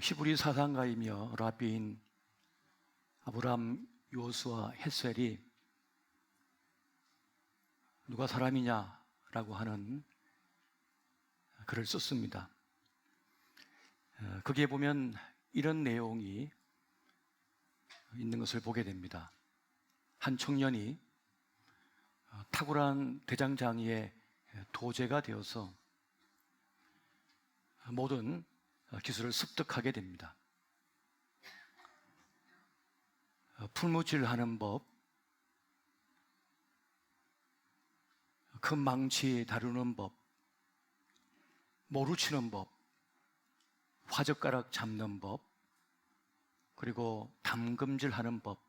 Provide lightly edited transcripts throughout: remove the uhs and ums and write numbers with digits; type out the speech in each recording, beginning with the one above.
히브리 사상가이며 라비인 아브람 요수아 헷셀이 누가 사람이냐라고 하는 글을 썼습니다. 거기에 보면 이런 내용이 있는 것을 보게 됩니다. 한 청년이 탁월한 대장장이의 도제가 되어서 모든 기술을 습득하게 됩니다. 풀무질하는 법, 큰 망치 다루는 법, 모루 치는 법, 화젓가락 잡는 법, 그리고 담금질하는 법,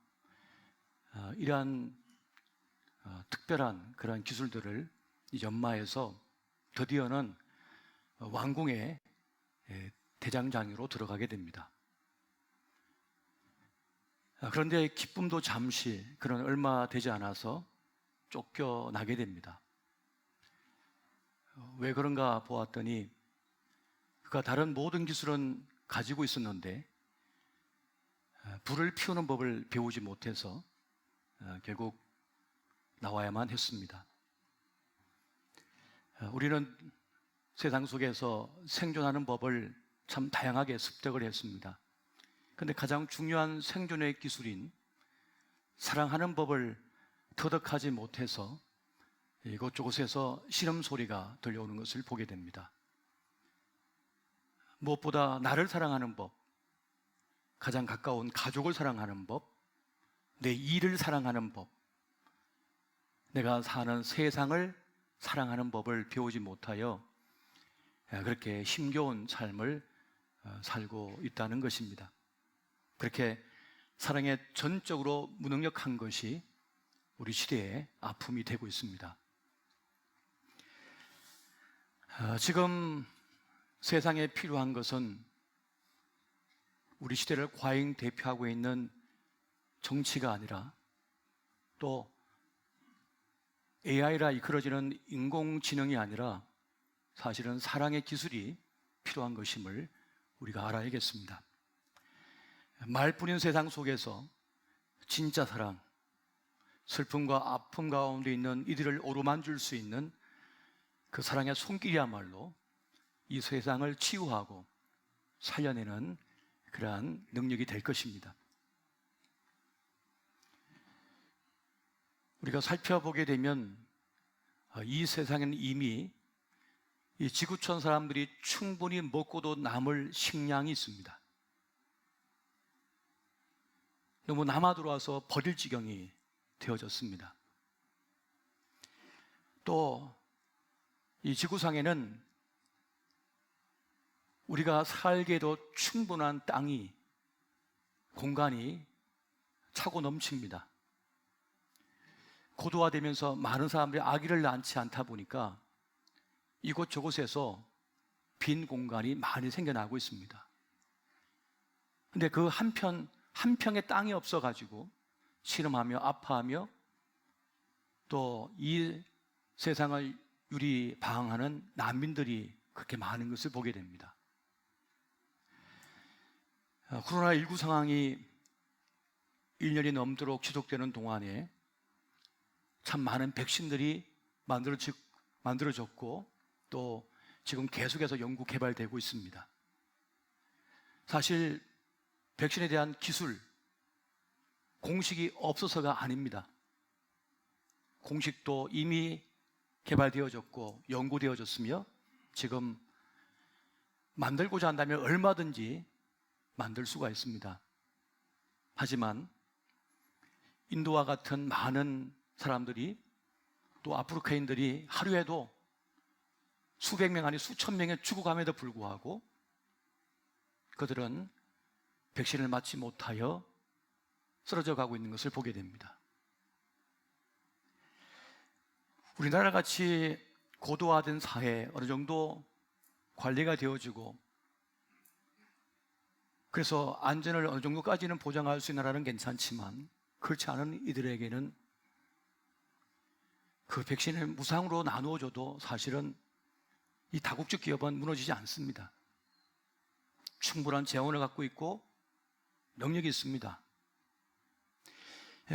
이러한 특별한 그런 기술들을 연마해서 드디어는 왕궁의 대장장이로 들어가게 됩니다. 그런데 기쁨도 잠시, 그런 얼마 되지 않아서 쫓겨나게 됩니다. 왜 그런가 보았더니 그가 다른 모든 기술은 가지고 있었는데 불을 피우는 법을 배우지 못해서 결국 나와야만 했습니다. 우리는 세상 속에서 생존하는 법을 참 다양하게 습득을 했습니다. 그런데 가장 중요한 생존의 기술인 사랑하는 법을 터득하지 못해서 이곳저곳에서 신음 소리가 들려오는 것을 보게 됩니다. 무엇보다 나를 사랑하는 법, 가장 가까운 가족을 사랑하는 법, 내 일을 사랑하는 법, 내가 사는 세상을 사랑하는 법을 배우지 못하여 그렇게 힘겨운 삶을 살고 있다는 것입니다. 그렇게 사랑에 전적으로 무능력한 것이 우리 시대의 아픔이 되고 있습니다. 지금 세상에 필요한 것은 우리 시대를 과잉 대표하고 있는 정치가 아니라 또 AI라 이끌어지는 인공지능이 아니라 사실은 사랑의 기술이 필요한 것임을 우리가 알아야겠습니다. 말뿐인 세상 속에서 진짜 사랑, 슬픔과 아픔 가운데 있는 이들을 어루만질 수 있는 그 사랑의 손길이야말로 이 세상을 치유하고 살려내는 그러한 능력이 될 것입니다. 우리가 살펴보게 되면 이 세상에는 이미 이 지구촌 사람들이 충분히 먹고도 남을 식량이 있습니다. 너무 남아 들어와서 버릴 지경이 되어졌습니다. 또 이 지구상에는 우리가 살기에도 충분한 땅이, 공간이 차고 넘칩니다. 고도화되면서 많은 사람들이 아기를 낳지 않다 보니까 이곳저곳에서 빈 공간이 많이 생겨나고 있습니다. 그런데 그 한 평의 땅이 없어가지고 신음하며 아파하며 또 이 세상을 유리방황하는 난민들이 그렇게 많은 것을 보게 됩니다. 코로나19 상황이 1년이 넘도록 지속되는 동안에 참 많은 백신들이 만들어졌고 또 지금 계속해서 연구 개발되고 있습니다. 사실 백신에 대한 기술, 공식이 없어서가 아닙니다. 공식도 이미 개발되어졌고 연구되어졌으며 지금 만들고자 한다면 얼마든지 만들 수가 있습니다. 하지만 인도와 같은 많은 사람들이 또 아프리카인들이 하루에도 수백 명 아니 수천 명이 죽어감에도 불구하고 그들은 백신을 맞지 못하여 쓰러져 가고 있는 것을 보게 됩니다. 우리나라 같이 고도화된 사회에 어느 정도 관리가 되어지고 그래서 안전을 어느 정도까지는 보장할 수 있는 나라는 괜찮지만 그렇지 않은 이들에게는 그 백신을 무상으로 나누어줘도 사실은 이 다국적 기업은 무너지지 않습니다. 충분한 재원을 갖고 있고 능력이 있습니다.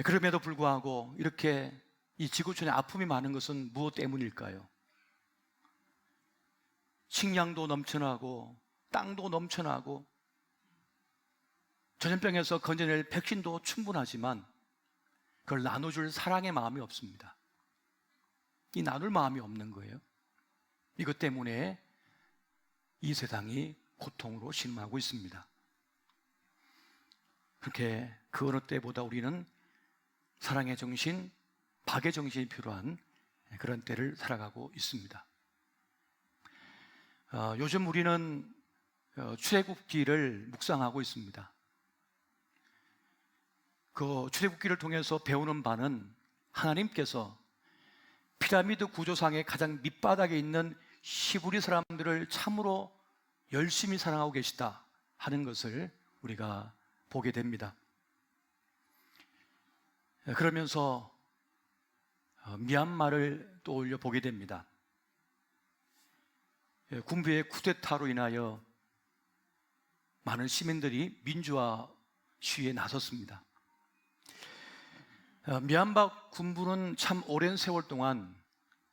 그럼에도 불구하고 이렇게 이 지구촌에 아픔이 많은 것은 무엇 때문일까요? 식량도 넘쳐나고 땅도 넘쳐나고 전염병에서 건져낼 백신도 충분하지만 그걸 나눠줄 사랑의 마음이 없습니다. 이 나눌 마음이 없는 거예요. 이것 때문에 이 세상이 고통으로 신음하고 있습니다. 그렇게 그 어느 때보다 우리는 사랑의 정신, 박의 정신이 필요한 그런 때를 살아가고 있습니다. 요즘 우리는 출애굽기를 묵상하고 있습니다. 그 출애굽기를 통해서 배우는 바는 하나님께서 피라미드 구조상의 가장 밑바닥에 있는 히브리 사람들을 참으로 열심히 사랑하고 계시다 하는 것을 우리가 보게 됩니다. 그러면서 미얀마를 떠올려 보게 됩니다. 군부의 쿠데타로 인하여 많은 시민들이 민주화 시위에 나섰습니다. 미얀마 군부는 참 오랜 세월 동안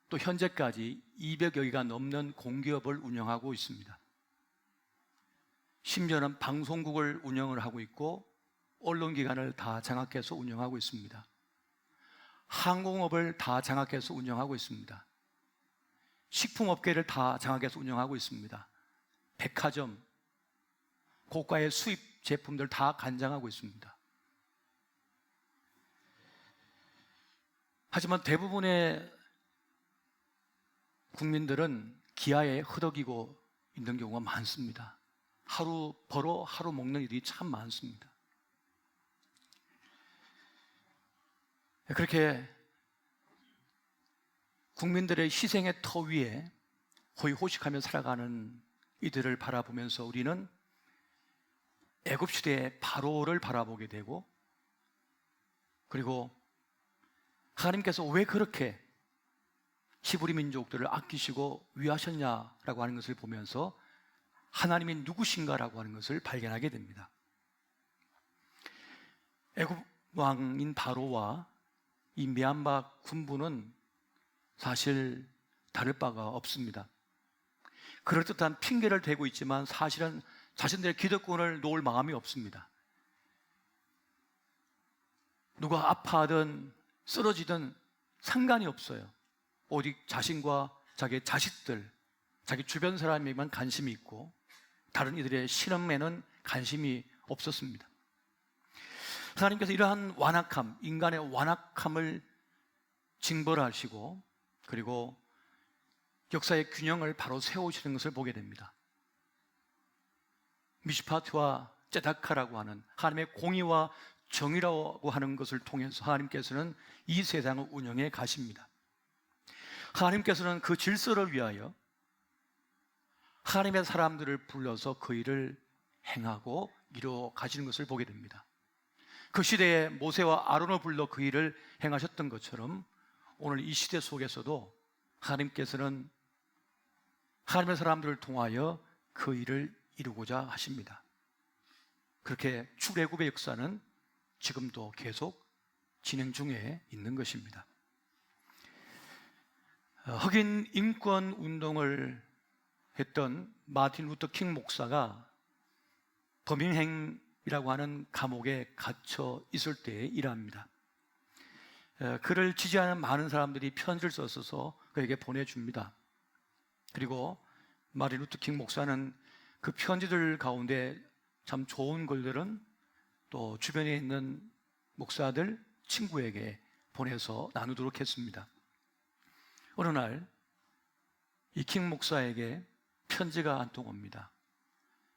또 현재까지 200여 개가 넘는 공기업을 운영하고 있습니다. 심지어는 방송국을 운영을 하고 있고 언론기관을 다 장악해서 운영하고 있습니다. 항공업을 다 장악해서 운영하고 있습니다. 식품업계를 다 장악해서 운영하고 있습니다. 백화점, 고가의 수입 제품들 다 간장하고 있습니다. 하지만 대부분의 국민들은 기아에 허덕이고 있는 경우가 많습니다. 하루 벌어 하루 먹는 일이 참 많습니다. 그렇게 국민들의 희생의 터 위에 호의호식하며 살아가는 이들을 바라보면서 우리는 애굽시대의 바로를 바라보게 되고, 그리고 하나님께서 왜 그렇게 히브리 민족들을 아끼시고 위하셨냐라고 하는 것을 보면서 하나님이 누구신가라고 하는 것을 발견하게 됩니다. 애굽 왕인 바로와 이 미얀마 군부는 사실 다를 바가 없습니다. 그럴듯한 핑계를 대고 있지만 사실은 자신들의 기득권을 놓을 마음이 없습니다. 누가 아파하든 쓰러지든 상관이 없어요. 오직 자신과 자기의 자식들, 자기 주변 사람에게만 관심이 있고 다른 이들의 신음에는 관심이 없었습니다. 하나님께서 이러한 완악함, 인간의 완악함을 징벌하시고 그리고 역사의 균형을 바로 세우시는 것을 보게 됩니다. 미시파트와 제다카라고 하는 하나님의 공의와 정의라고 하는 것을 통해서 하나님께서는 이 세상을 운영해 가십니다. 하나님께서는 그 질서를 위하여 하나님의 사람들을 불러서 그 일을 행하고 이루어 가시는 것을 보게 됩니다. 그 시대에 모세와 아론을 불러 그 일을 행하셨던 것처럼 오늘 이 시대 속에서도 하나님께서는 하나님의 사람들을 통하여 그 일을 이루고자 하십니다. 그렇게 출애굽의 역사는 지금도 계속 진행 중에 있는 것입니다. 흑인 인권 운동을 했던 마틴 루터 킹 목사가 버밍햄이라고 하는 감옥에 갇혀 있을 때의 일합니다. 그를 지지하는 많은 사람들이 편지를 써서 그에게 보내줍니다. 그리고 마틴 루터 킹 목사는 그 편지들 가운데 참 좋은 글들은 또 주변에 있는 목사들, 친구에게 보내서 나누도록 했습니다. 어느 날 이 킹 목사에게 편지가 한 통 옵니다.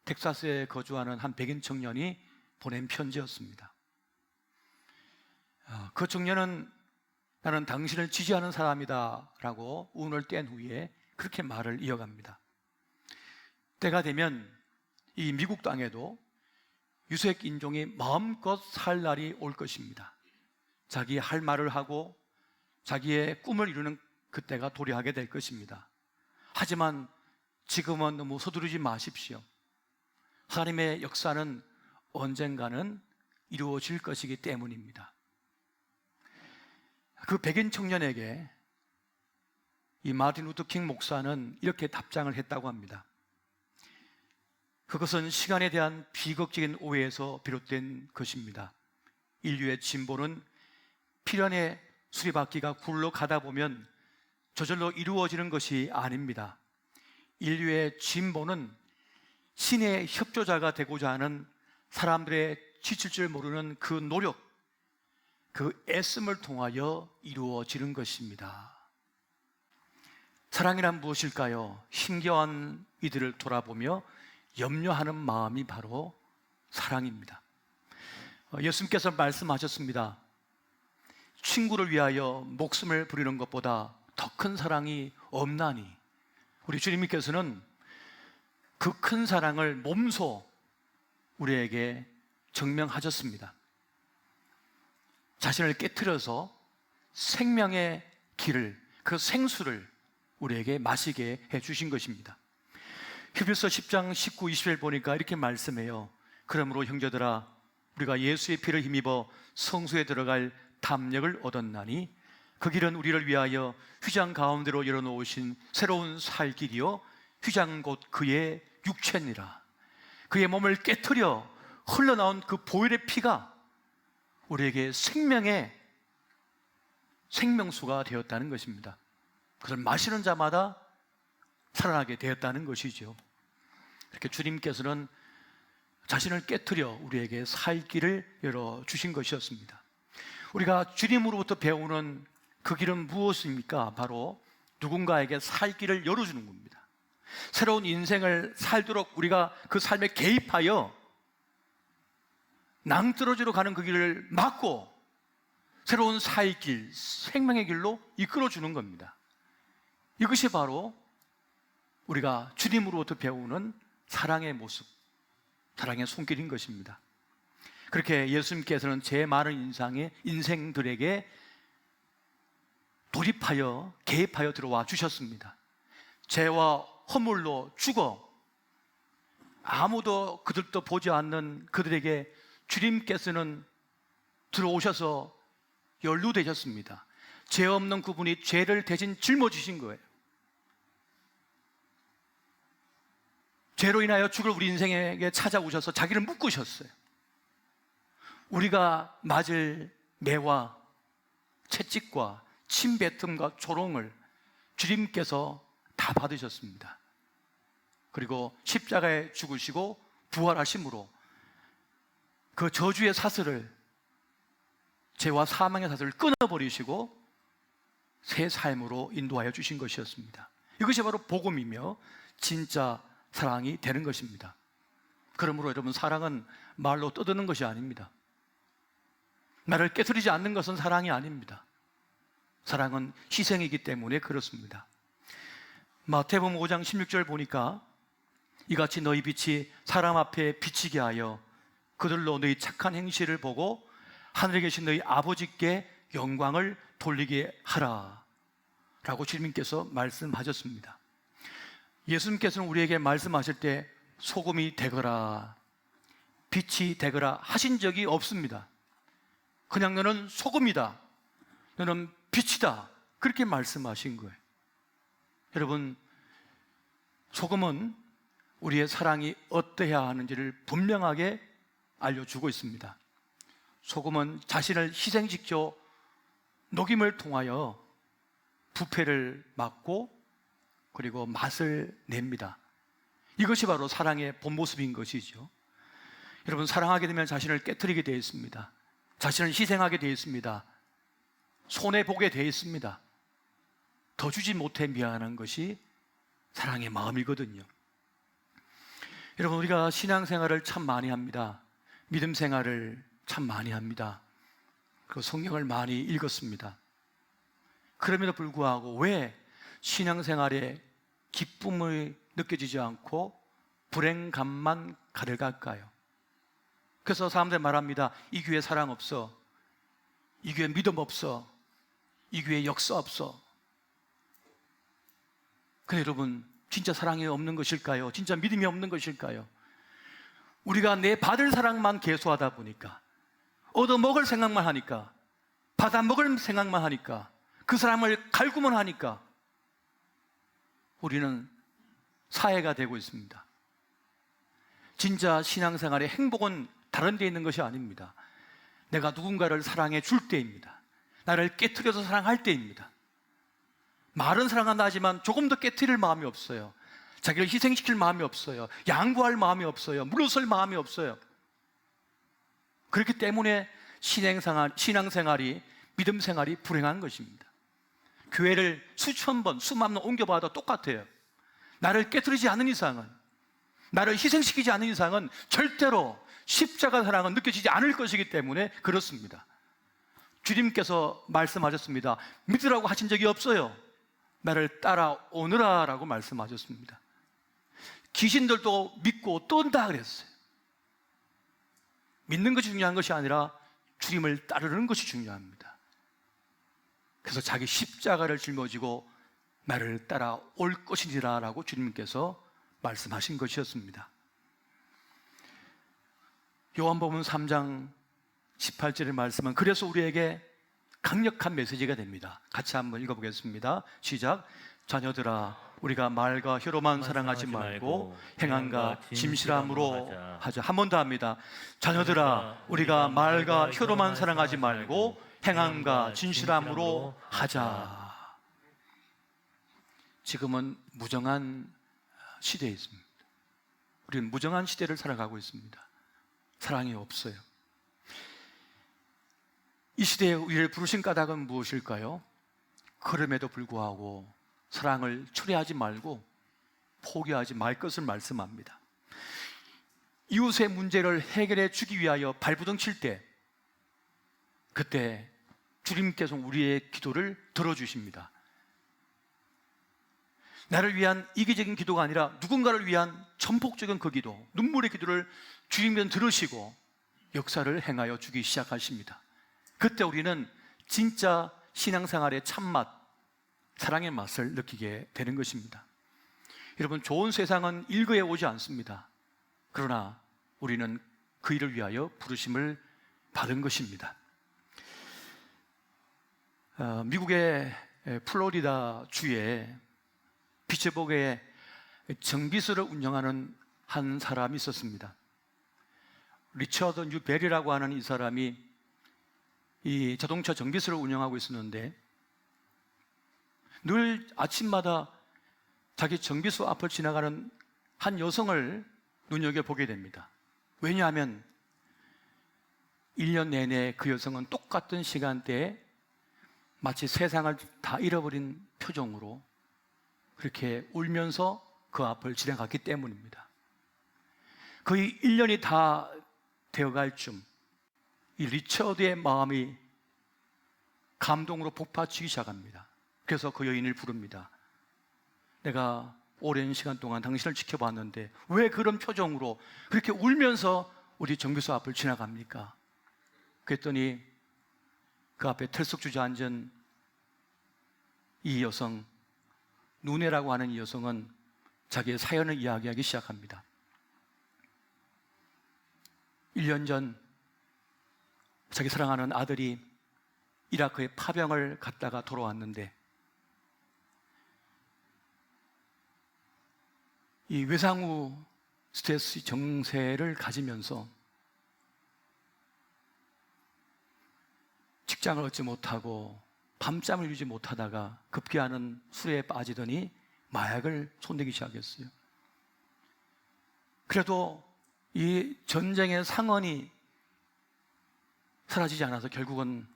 텍사스에 거주하는 한 백인 청년이 보낸 편지였습니다. 그 청년은 나는 당신을 지지하는 사람이다 라고 운을 뗀 후에 그렇게 말을 이어갑니다. 때가 되면 이 미국 땅에도 유색 인종이 마음껏 살 날이 올 것입니다. 자기 할 말을 하고 자기의 꿈을 이루는 그때가 도래하게 될 것입니다. 하지만 지금은 너무 서두르지 마십시오. 하나님의 역사는 언젠가는 이루어질 것이기 때문입니다. 그 백인 청년에게 이 마틴 루터 킹 목사는 이렇게 답장을 했다고 합니다. 그것은 시간에 대한 비극적인 오해에서 비롯된 것입니다. 인류의 진보는 필연의 수리바퀴가 굴러가다 보면 저절로 이루어지는 것이 아닙니다. 인류의 진보는 신의 협조자가 되고자 하는 사람들의 지칠 줄 모르는 그 노력, 그 애씀을 통하여 이루어지는 것입니다. 사랑이란 무엇일까요? 힘겨운 이들을 돌아보며 염려하는 마음이 바로 사랑입니다. 예수님께서 말씀하셨습니다. 친구를 위하여 목숨을 부리는 것보다 더 큰 사랑이 없나니. 우리 주님께서는 그 큰 사랑을 몸소 우리에게 증명하셨습니다. 자신을 깨트려서 생명의 길을, 그 생수를 우리에게 마시게 해주신 것입니다. 히브리서 10장 19, 20절 보니까 이렇게 말씀해요. 그러므로 형제들아, 우리가 예수의 피를 힘입어 성소에 들어갈 담력을 얻었나니 그 길은 우리를 위하여 휘장 가운데로 열어놓으신 새로운 살 길이요 휘장 곧 그의 육체니라. 그의 몸을 깨트려 흘러나온 그 보혈의 피가 우리에게 생명의 생명수가 되었다는 것입니다. 그걸 마시는 자마다 살아나게 되었다는 것이죠. 이렇게 주님께서는 자신을 깨트려 우리에게 살 길을 열어주신 것이었습니다. 우리가 주님으로부터 배우는 그 길은 무엇입니까? 바로 누군가에게 살 길을 열어주는 겁니다. 새로운 인생을 살도록 우리가 그 삶에 개입하여 낭떠러지로 가는 그 길을 막고 새로운 살 길, 생명의 길로 이끌어주는 겁니다. 이것이 바로 우리가 주님으로부터 배우는 사랑의 모습, 사랑의 손길인 것입니다. 그렇게 예수님께서는 제 많은 인생들에게 돌입하여 개입하여 들어와 주셨습니다. 죄와 허물로 죽어 아무도 그들도 보지 않는 그들에게 주님께서는 들어오셔서 연루되셨습니다. 죄 없는 그분이 죄를 대신 짊어지신 거예요. 죄로 인하여 죽을 우리 인생에게 찾아오셔서 자기를 묶으셨어요. 우리가 맞을 매와 채찍과 침뱉음과 조롱을 주님께서 다 받으셨습니다. 그리고 십자가에 죽으시고 부활하심으로 그 저주의 사슬을, 죄와 사망의 사슬을 끊어버리시고 새 삶으로 인도하여 주신 것이었습니다. 이것이 바로 복음이며 진짜 사랑이 되는 것입니다. 그러므로 여러분, 사랑은 말로 떠드는 것이 아닙니다. 나를 깨트리지 않는 것은 사랑이 아닙니다. 사랑은 희생이기 때문에 그렇습니다. 마태복음 5장 16절 보니까 이같이 너희 빛이 사람 앞에 비치게 하여 그들로 너희 착한 행실을 보고 하늘에 계신 너희 아버지께 영광을 돌리게 하라 라고 주님께서 말씀하셨습니다. 예수님께서는 우리에게 말씀하실 때 소금이 되거라, 빛이 되거라 하신 적이 없습니다. 그냥 너는 소금이다, 너는 빛이다, 그렇게 말씀하신 거예요. 여러분, 소금은 우리의 사랑이 어떠해야 하는지를 분명하게 알려주고 있습니다. 소금은 자신을 희생시켜 녹임을 통하여 부패를 막고 그리고 맛을 냅니다. 이것이 바로 사랑의 본 모습인 것이죠. 여러분, 사랑하게 되면 자신을 깨트리게 되어 있습니다. 자신을 희생하게 되어 있습니다. 손해보게 되어 있습니다. 더 주지 못해 미안한 것이 사랑의 마음이거든요. 여러분, 우리가 신앙생활을 참 많이 합니다. 믿음 생활을 참 많이 합니다. 그리고 성경을 많이 읽었습니다. 그럼에도 불구하고 왜 신앙생활에 기쁨을 느껴지지 않고 불행감만 가득할까요? 그래서 사람들이 말합니다. 이 교회 사랑 없어, 이 교회 믿음 없어, 이 교회 역사 없어. 근데 여러분, 진짜 사랑이 없는 것일까요? 진짜 믿음이 없는 것일까요? 우리가 내 받을 사랑만 계수하다 보니까, 얻어먹을 생각만 하니까, 받아먹을 생각만 하니까, 그 사람을 갈구만 하니까 우리는 사해가 되고 있습니다. 진짜 신앙생활의 행복은 다른 데 있는 것이 아닙니다. 내가 누군가를 사랑해 줄 때입니다. 나를 깨트려서 사랑할 때입니다. 말은 사랑한다 하지만 조금 더 깨트릴 마음이 없어요. 자기를 희생시킬 마음이 없어요. 양보할 마음이 없어요. 물러설 마음이 없어요. 그렇기 때문에 신앙생활이, 믿음생활이 불행한 것입니다. 교회를 수천 번, 수만 번 옮겨봐도 똑같아요. 나를 깨트리지 않는 이상은, 나를 희생시키지 않는 이상은 절대로 십자가 사랑은 느껴지지 않을 것이기 때문에 그렇습니다. 주님께서 말씀하셨습니다. 믿으라고 하신 적이 없어요. 나를 따라오너라 라고 말씀하셨습니다. 귀신들도 믿고 떤다 그랬어요. 믿는 것이 중요한 것이 아니라 주님을 따르는 것이 중요합니다. 그래서 자기 십자가를 짊어지고 나를 따라올 것이니라 라고 주님께서 말씀하신 것이었습니다. 요한복음 3장 18절의 말씀은 그래서 우리에게 강력한 메시지가 됩니다. 같이 한번 읽어보겠습니다. 시작. 자녀들아, 우리가 말과 혀로만 사랑하지 말고 행함과 진실함으로 하자. 한 번 더 합니다. 자녀들아, 우리가 말과 혀로만 사랑하지 말고 행함과 진실함으로 하자. 지금은 무정한 시대에 있습니다. 우리는 무정한 시대를 살아가고 있습니다. 사랑이 없어요. 이 시대에 우리를 부르신 까닭은 무엇일까요? 그럼에도 불구하고 사랑을 초래하지 말고 포기하지 말 것을 말씀합니다. 이웃의 문제를 해결해 주기 위하여 발부둥 칠 때, 그때 주님께서 우리의 기도를 들어주십니다. 나를 위한 이기적인 기도가 아니라 누군가를 위한 전폭적인 그 기도, 눈물의 기도를 주님께서 들으시고 역사를 행하여 주기 시작하십니다. 그때 우리는 진짜 신앙생활의 참맛, 사랑의 맛을 느끼게 되는 것입니다. 여러분, 좋은 세상은 일거에 오지 않습니다. 그러나 우리는 그 일을 위하여 부르심을 받은 것입니다. 미국의 플로리다 주에 피츠버그에 정비소를 운영하는 한 사람이 있었습니다. 리처드 뉴베리라고 하는 이 사람이 이 자동차 정비소를 운영하고 있었는데 늘 아침마다 자기 정비소 앞을 지나가는 한 여성을 눈여겨보게 됩니다. 왜냐하면 1년 내내 그 여성은 똑같은 시간대에 마치 세상을 다 잃어버린 표정으로 그렇게 울면서 그 앞을 지나갔기 때문입니다. 거의 1년이 다 되어갈 쯤 이 리처드의 마음이 감동으로 복받치기 시작합니다. 그래서 그 여인을 부릅니다. 내가 오랜 시간 동안 당신을 지켜봤는데 왜 그런 표정으로 그렇게 울면서 우리 정비소 앞을 지나갑니까? 그랬더니 그 앞에 털썩 주저앉은 이 여성, 누네라고 하는 이 여성은 자기의 사연을 이야기하기 시작합니다. 1년 전 자기 사랑하는 아들이 이라크에 파병을 갔다가 돌아왔는데 이 외상후 스트레스 정세를 가지면서 직장을 얻지 못하고 밤잠을 이루지 못하다가 급기야는 술에 빠지더니 마약을 손대기 시작했어요. 그래도 이 전쟁의 상흔이 사라지지 않아서 결국은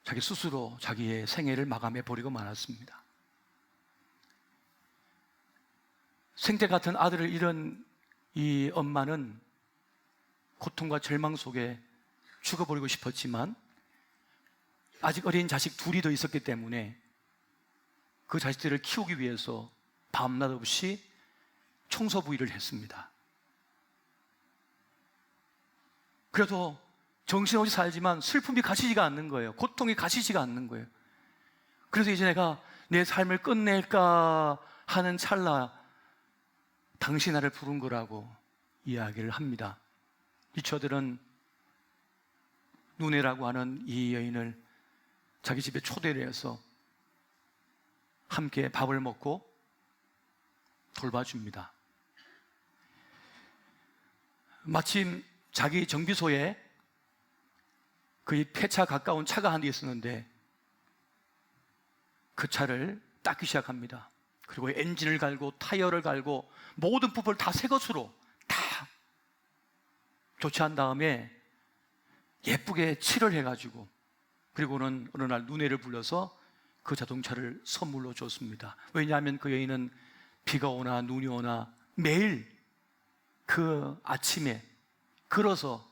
자기 스스로 자기의 생애를 마감해 버리고 말았습니다. 생태 같은 아들을 잃은 이 엄마는 고통과 절망 속에 죽어버리고 싶었지만 아직 어린 자식 둘이 더 있었기 때문에 그 자식들을 키우기 위해서 밤낮 없이 청소부일을 했습니다. 그래도 정신없이 살지만 슬픔이 가시지가 않는 거예요. 고통이 가시지가 않는 거예요. 그래서 이제 내가 내 삶을 끝낼까 하는 찰나 당신 나를 부른 거라고 이야기를 합니다. 리처드는 누네라고 하는 이 여인을 자기 집에 초대를 해서 함께 밥을 먹고 돌봐줍니다. 마침 자기 정비소에 거의 폐차 가까운 차가 한 대 있었는데 그 차를 닦기 시작합니다. 그리고 엔진을 갈고 타이어를 갈고 모든 부품을 다 새 것으로 다 교체한 다음에 예쁘게 칠을 해가지고, 그리고는 어느 날 누네를 불러서 그 자동차를 선물로 줬습니다. 왜냐하면 그 여인은 비가 오나 눈이 오나 매일 그 아침에 걸어서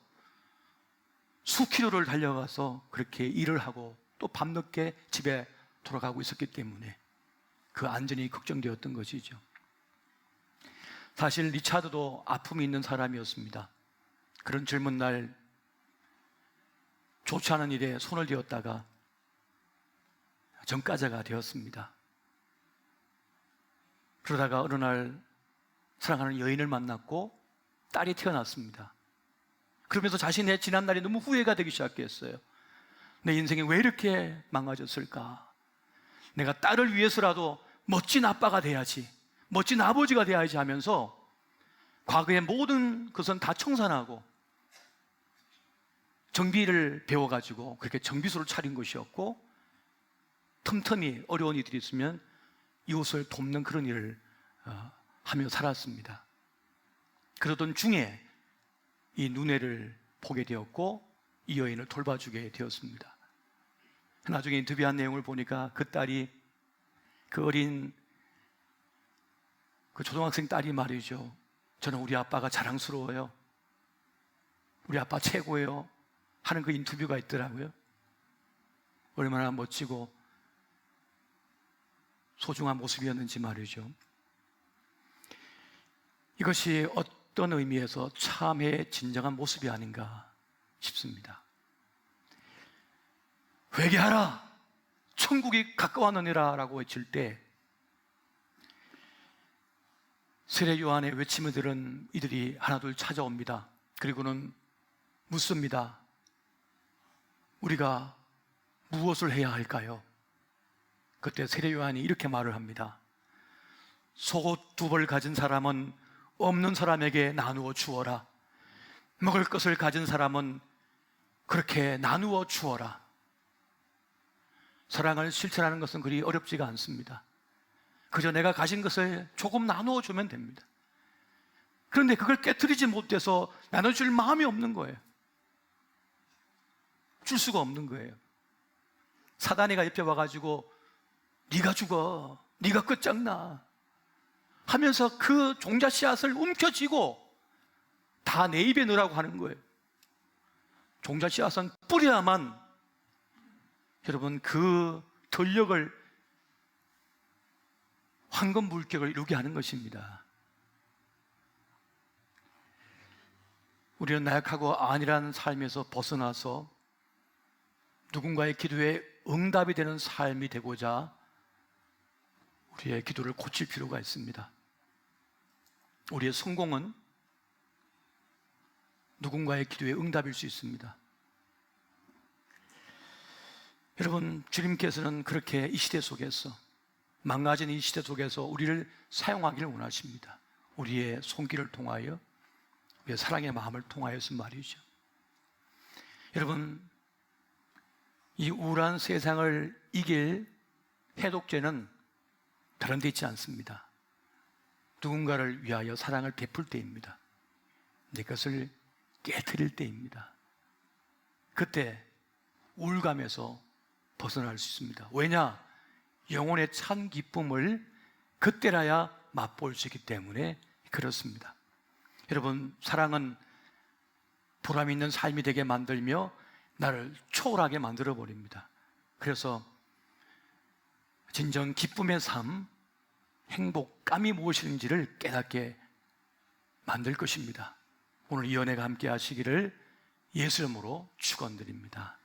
수킬로를 달려가서 그렇게 일을 하고 또 밤늦게 집에 돌아가고 있었기 때문에 그 안전이 걱정되었던 것이죠. 사실 리차드도 아픔이 있는 사람이었습니다. 그런 젊은 날 좋지 않은 일에 손을 대었다가 전과자가 되었습니다. 그러다가 어느 날 사랑하는 여인을 만났고 딸이 태어났습니다. 그러면서 자신의 지난날이 너무 후회가 되기 시작했어요. 내 인생이 왜 이렇게 망가졌을까? 내가 딸을 위해서라도 멋진 아빠가 돼야지, 멋진 아버지가 돼야지 하면서 과거의 모든 것은 다 청산하고 정비를 배워가지고 그렇게 정비소를 차린 것이었고, 틈틈이 어려운 일들이 있으면 이웃을 돕는 그런 일을 하며 살았습니다. 그러던 중에 이 누네를 보게 되었고 이 여인을 돌봐주게 되었습니다. 나중에 인터뷰한 내용을 보니까 그 딸이, 그 어린 그 초등학생 딸이 말이죠, 저는 우리 아빠가 자랑스러워요, 우리 아빠 최고예요 하는 그 인터뷰가 있더라고요. 얼마나 멋지고 소중한 모습이었는지 말이죠. 이것이 어떤 의미에서 참회의 진정한 모습이 아닌가 싶습니다. 회개하라, 천국이 가까웠느니라 라고 외칠 때 세례 요한의 외침을 들은 이들이 하나둘 찾아옵니다. 그리고는 묻습니다. 우리가 무엇을 해야 할까요? 그때 세례 요한이 이렇게 말을 합니다. 속옷 2벌 가진 사람은 없는 사람에게 나누어 주어라. 먹을 것을 가진 사람은 그렇게 나누어 주어라. 사랑을 실천하는 것은 그리 어렵지가 않습니다. 그저 내가 가진 것을 조금 나누어 주면 됩니다. 그런데 그걸 깨트리지 못해서 나눠줄 마음이 없는 거예요. 줄 수가 없는 거예요. 사단이가 옆에 와가지고 네가 죽어, 네가 끝장나 하면서 그 종자 씨앗을 움켜쥐고 다 내 입에 넣으라고 하는 거예요. 종자 씨앗은 뿌려야만 여러분 그 전력을, 황금 물결을 이루게 하는 것입니다. 우리는 나약하고 안일한 삶에서 벗어나서 누군가의 기도에 응답이 되는 삶이 되고자 우리의 기도를 고칠 필요가 있습니다. 우리의 성공은 누군가의 기도에 응답일 수 있습니다. 여러분, 주님께서는 그렇게 이 시대 속에서, 망가진 이 시대 속에서 우리를 사용하기를 원하십니다. 우리의 손길을 통하여, 우리의 사랑의 마음을 통하여서 말이죠. 여러분, 이 우울한 세상을 이길 해독제는 다른 데 있지 않습니다. 누군가를 위하여 사랑을 베풀 때입니다. 내 것을 깨트릴 때입니다. 그때 우울감에서 벗어날 수 있습니다. 왜냐? 영혼의 참 기쁨을 그때라야 맛볼 수 있기 때문에 그렇습니다. 여러분, 사랑은 보람 있는 삶이 되게 만들며 나를 초월하게 만들어 버립니다. 그래서 진정 기쁨의 삶, 행복감이 무엇인지를 깨닫게 만들 것입니다. 오늘 이 연회가 함께 하시기를 예수 이름으로 축원드립니다.